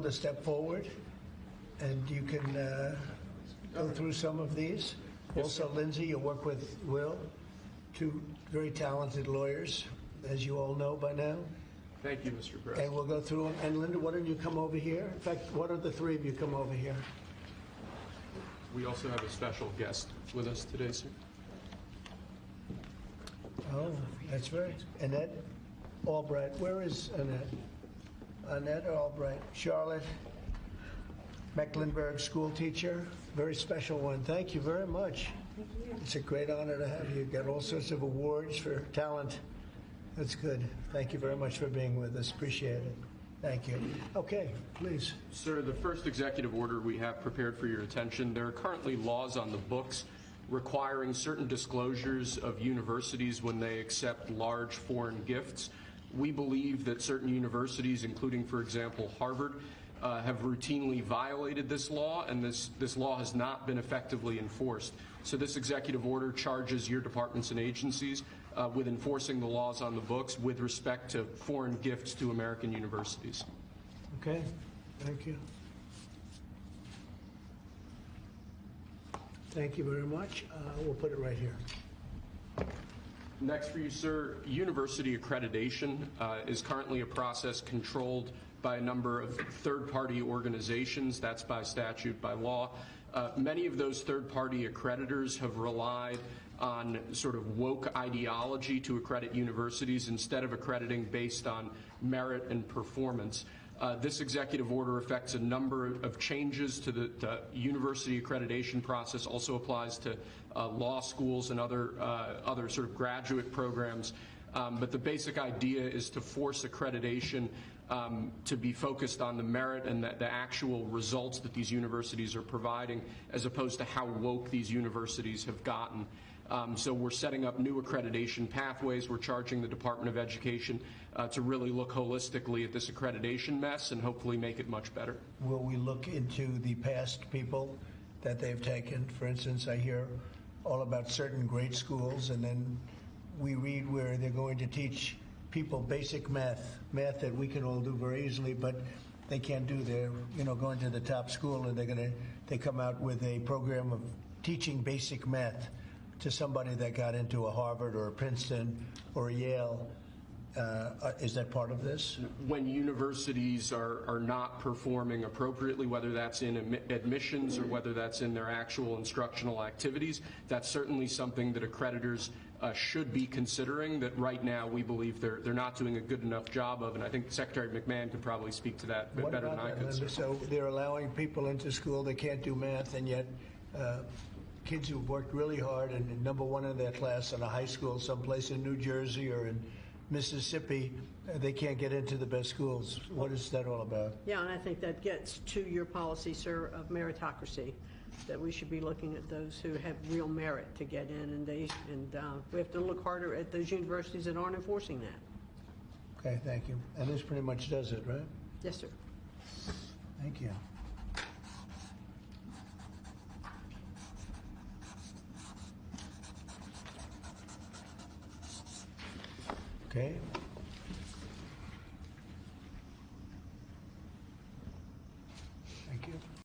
to step forward, and you can go through some of these. Also, Lindsay, you work with Will, two very talented lawyers, as you all know by now. Thank you, Mr. President. And we'll go through them. And Linda, why don't you come over here? In fact, why don't the three of you come over here? We also have a special guest with us today, sir. Oh, that's right. Annette Albright. Where is Annette? Annette Albright. Charlotte Mecklenburg, school teacher. Very special one. Thank you very much. Thank you. It's a great honor to have you. Got all sorts of awards for talent. That's good. Thank you very much for being with us. Appreciate it. Thank you. Okay, please. Sir, the first executive order we have prepared for your attention, there are currently laws on the books requiring certain disclosures of universities when they accept large foreign gifts. We believe that certain universities, including, for example, Harvard, have routinely violated this law, and this law has not been effectively enforced. So this executive order charges your departments and agencies with enforcing the laws on the books with respect to foreign gifts to American universities. Okay, thank you. Thank you very much. We'll put it right here. Next for you, sir, university accreditation is currently a process controlled by a number of third-party organizations. That's by statute, by law. Many of those third-party accreditors have relied on sort of woke ideology to accredit universities instead of accrediting based on merit and performance. This executive order affects a number of changes to the university accreditation process, also applies to law schools and other sort of graduate programs. But the basic idea is to force accreditation to be focused on the merit and the actual results that these universities are providing, as opposed to how woke these universities have gotten. So we're setting up new accreditation pathways. We're charging the Department of Education to really look holistically at this accreditation mess and hopefully make it much better. Will we look into the past people that they've taken? For instance, I hear all about certain great schools, and then we read where they're going to teach people basic math that we can all do very easily, but they can't do. They're going to the top school, and they come out with a program of teaching basic math to somebody that got into a Harvard or a Princeton or a Yale. Is that part of this? When universities are not performing appropriately, whether that's in admissions or whether that's in their actual instructional activities, that's certainly something that accreditors should be considering, that right now we believe they're not doing a good enough job of, and I think Secretary McMahon could probably speak to that better than I could. So they're allowing people into school that can't do math, and yet kids who've worked really hard and number one in their class in a high school someplace in New Jersey or in Mississippi, they can't get into the best schools. What is that all about? Yeah, and I think that gets to your policy, sir, of meritocracy, that we should be looking at those who have real merit to get in, and we have to look harder at those universities that aren't enforcing that. Okay, thank you. And this pretty much does it, right? Yes, sir. Thank you. Okay.